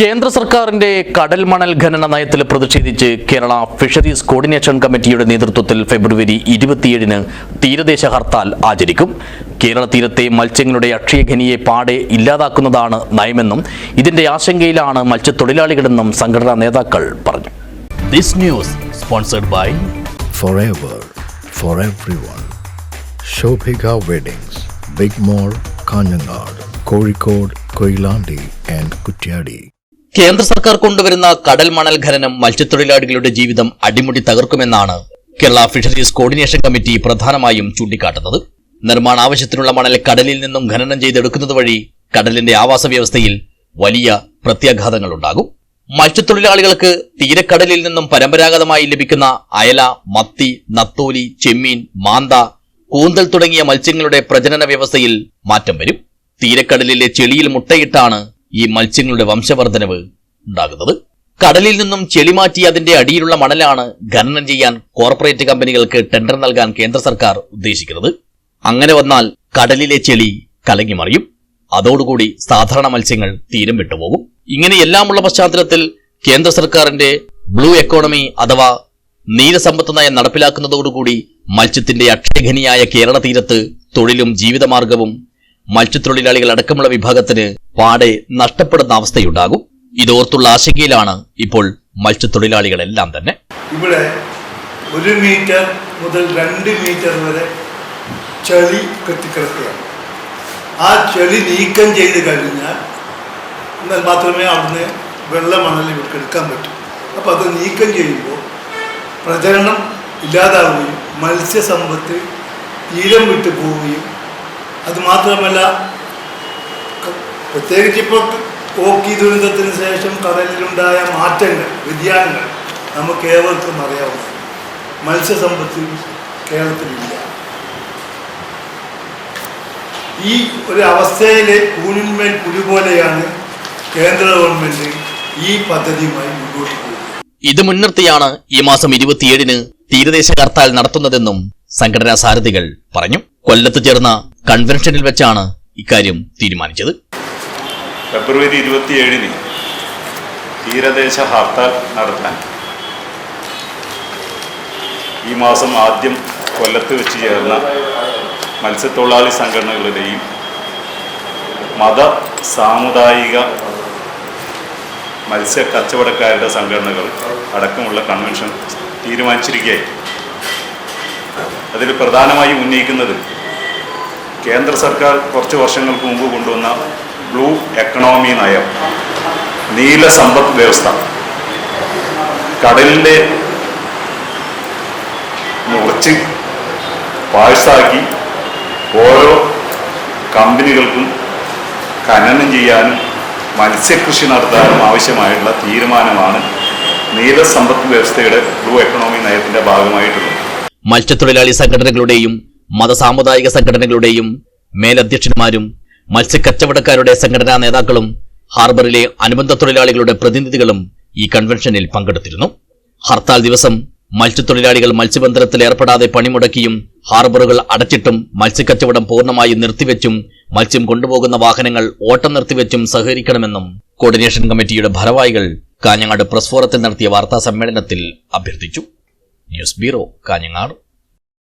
കേന്ദ്ര സർക്കാരിന്റെ കടൽ മണൽ ഖനന നയത്തിൽ പ്രതിഷേധിച്ച് കേരള ഫിഷറീസ് കോർഡിനേഷൻ കമ്മിറ്റിയുടെ നേതൃത്വത്തിൽ ഫെബ്രുവരി 27-ന് തീരദേശ ഹർത്താൽ ആചരിക്കും. കേരള തീരത്തെ മത്സ്യങ്ങളുടെ അക്ഷയഖനിയെ പാടെ ഇല്ലാതാക്കുന്നതാണ് നയമെന്നും ഇതിന്റെ ആശങ്കയിലാണ് മത്സ്യത്തൊഴിലാളികളെന്നും സംഘടനാ നേതാക്കൾ പറഞ്ഞു. This news sponsored by Forever for everyone. Shobhika Weddings, Big Mall, Kanyanad, Kozhikode, Koilandi and Kutyadi. കേന്ദ്ര സർക്കാർ കൊണ്ടുവരുന്ന കടൽ മണൽ ഖനനം മത്സ്യത്തൊഴിലാളികളുടെ ജീവിതം അടിമുടി തകർക്കുമെന്നാണ് കേരള ഫിഷറീസ് കോർഡിനേഷൻ കമ്മിറ്റി പ്രധാനമായും ചൂണ്ടിക്കാട്ടുന്നത്. നിർമ്മാണ ആവശ്യത്തിനുള്ള മണൽ കടലിൽ നിന്നും ഖനനം ചെയ്തെടുക്കുന്നത് വഴി കടലിന്റെ ആവാസ വ്യവസ്ഥയിൽ വലിയ പ്രത്യാഘാതങ്ങൾ ഉണ്ടാകും. മത്സ്യത്തൊഴിലാളികൾക്ക് തീരക്കടലിൽ നിന്നും പരമ്പരാഗതമായി ലഭിക്കുന്ന അയല, മത്തി, നത്തോലി, ചെമ്മീൻ, മാന്ത, കൂന്തൽ തുടങ്ങിയ മത്സ്യങ്ങളുടെ പ്രജനന വ്യവസ്ഥയിൽ മാറ്റം വരും. തീരക്കടലിലെ ചെളിയിൽ മുട്ടയിട്ടാണ് ഈ മത്സ്യങ്ങളുടെ വംശവർദ്ധനവ് ഉണ്ടാകുന്നത്. കടലിൽ നിന്നും ചെളി മാറ്റി അതിന്റെ അടിയിലുള്ള മണലാണ് ഖനനം ചെയ്യാൻ കോർപ്പറേറ്റ് കമ്പനികൾക്ക് ടെൻഡർ നൽകാൻ കേന്ദ്ര സർക്കാർ ഉദ്ദേശിക്കുന്നത്. അങ്ങനെ വന്നാൽ കടലിലെ ചെളി കലങ്ങി മറിയും. അതോടുകൂടി സാധാരണ മത്സ്യങ്ങൾ തീരം വിട്ടുപോകും. ഇങ്ങനെയെല്ലാമുള്ള പശ്ചാത്തലത്തിൽ കേന്ദ്ര സർക്കാരിന്റെ ബ്ലൂ എക്കോണമി അഥവാ നീലസമ്പത്ത് നയം നടപ്പിലാക്കുന്നതോടുകൂടി മത്സ്യത്തിന്റെ അക്ഷയഖനിയായ കേരള തീരത്ത് തൊഴിലും ജീവിതമാർഗവും മത്സ്യത്തൊഴിലാളികൾ അടക്കമുള്ള വിഭാഗത്തിന് പാടെ നഷ്ടപ്പെടുന്ന അവസ്ഥയുണ്ടാകും. ഇതോർത്തുള്ള ആശങ്കയിലാണ് ഇപ്പോൾ മത്സ്യത്തൊഴിലാളികളെല്ലാം തന്നെ. ഇവിടെ 1 മീറ്റർ മുതൽ 2 മീറ്റർ വരെ ചെളി കെട്ടിക്കിടക്കുകയാണ്. ആ ചെളി നീക്കം ചെയ്ത് കഴിഞ്ഞാൽ എന്നാൽ മാത്രമേ അവിടുന്ന് വെള്ളമണൽ ഇവർക്ക് എടുക്കാൻ പറ്റൂ. അപ്പോൾ അത് നീക്കം ചെയ്യുമ്പോൾ പ്രചരണം ഇല്ലാതാവുകയും മത്സ്യസമ്പത്ത് തീരം വിട്ടു പോവുകയും അതുമാത്രമല്ല പ്രത്യേകിച്ച് ഇപ്പോൾ ഓക്കി ദുരന്തത്തിന് ശേഷം കടലിലുണ്ടായ മാറ്റങ്ങൾ, വ്യതിയാനങ്ങൾ നമുക്ക് ഏവർക്കും അറിയാവുന്നതാണ്. മത്സ്യസമ്പത്ത് കേരളത്തിലില്ല. ഈ ഒരു അവസ്ഥയിലെ കൂനിന്മേൽ പുലി പോലെയാണ് കേന്ദ്ര ഗവൺമെന്റ് ഈ പദ്ധതിയുമായി മുന്നോട്ട് പോകുന്നത്. ഇത് മുൻനിർത്തിയാണ് ഈ മാസം 27-ന് തീരദേശ ഹർത്താൽ നടത്തുന്നതെന്നും സംഘടനാ സാരഥികൾ പറഞ്ഞു. കൊല്ലത്ത് ചേർന്ന കൺവെൻഷനിൽ വെച്ചാണ് ഇക്കാര്യം തീരുമാനിച്ചത്. ഫെബ്രുവരി 27-ന് തീരദേശ ഹർത്താൽ നടത്താൻ ഈ മാസം ആദ്യം കൊല്ലത്ത് വെച്ച് ചേർന്ന മത്സ്യത്തൊഴിലാളി സംഘടനകളുടെയും മത സാമുദായിക മത്സ്യ കച്ചവടക്കാരുടെ സംഘടനകൾ അടക്കമുള്ള കൺവെൻഷൻ തീരുമാനിച്ചിരിക്കുകയായി. അതിൽ പ്രധാനമായും ഉന്നയിക്കുന്നത് കേന്ദ്ര സർക്കാർ കുറച്ച് വർഷങ്ങൾക്ക് മുമ്പ് കൊണ്ടുവന്ന ബ്ലൂ എക്കണോമി നയം, നീല സമ്പദ് വ്യവസ്ഥ, കടലിലെ മുറിച്ച് പാഴ്സാക്കി ഓരോ കമ്പനികൾക്കും ഖനനം ചെയ്യാനും മത്സ്യകൃഷി നടത്താനും ആവശ്യമായിട്ടുള്ള തീരുമാനമാണ് നീല സമ്പദ് വ്യവസ്ഥയുടെ ബ്ലൂ എക്കണോമി നയത്തിന്റെ ഭാഗമായിട്ടുള്ളത്. മത്സ്യത്തൊഴിലാളി സംഘടനകളുടെയും മതസാമുദായിക സംഘടനകളുടെയും മേലധ്യക്ഷന്മാരും മത്സ്യക്കച്ചവടക്കാരുടെ സംഘടനാ നേതാക്കളും ഹാർബറിലെ അനുബന്ധ തൊഴിലാളികളുടെ പ്രതിനിധികളും ഈ കൺവെൻഷനിൽ പങ്കെടുത്തിരുന്നു. ഹർത്താൽ ദിവസം മത്സ്യത്തൊഴിലാളികൾ മത്സ്യബന്ധനത്തിൽ ഏർപ്പെടാതെ പണിമുടക്കിയും ഹാർബറുകൾ അടച്ചിട്ടും മത്സ്യക്കച്ചവടം പൂർണ്ണമായും നിർത്തിവെച്ചും മത്സ്യം കൊണ്ടുപോകുന്ന വാഹനങ്ങൾ ഓട്ടം നിർത്തിവെച്ചും സഹകരിക്കണമെന്നും കോർഡിനേഷൻ കമ്മിറ്റിയുടെ ഭാരവാഹികൾ കാഞ്ഞങ്ങാട് പ്രസ് ഫോറത്തിൽ നടത്തിയ വാർത്താ സമ്മേളനത്തിൽ അഭ്യർത്ഥിച്ചു. News bureau, Kanhangad.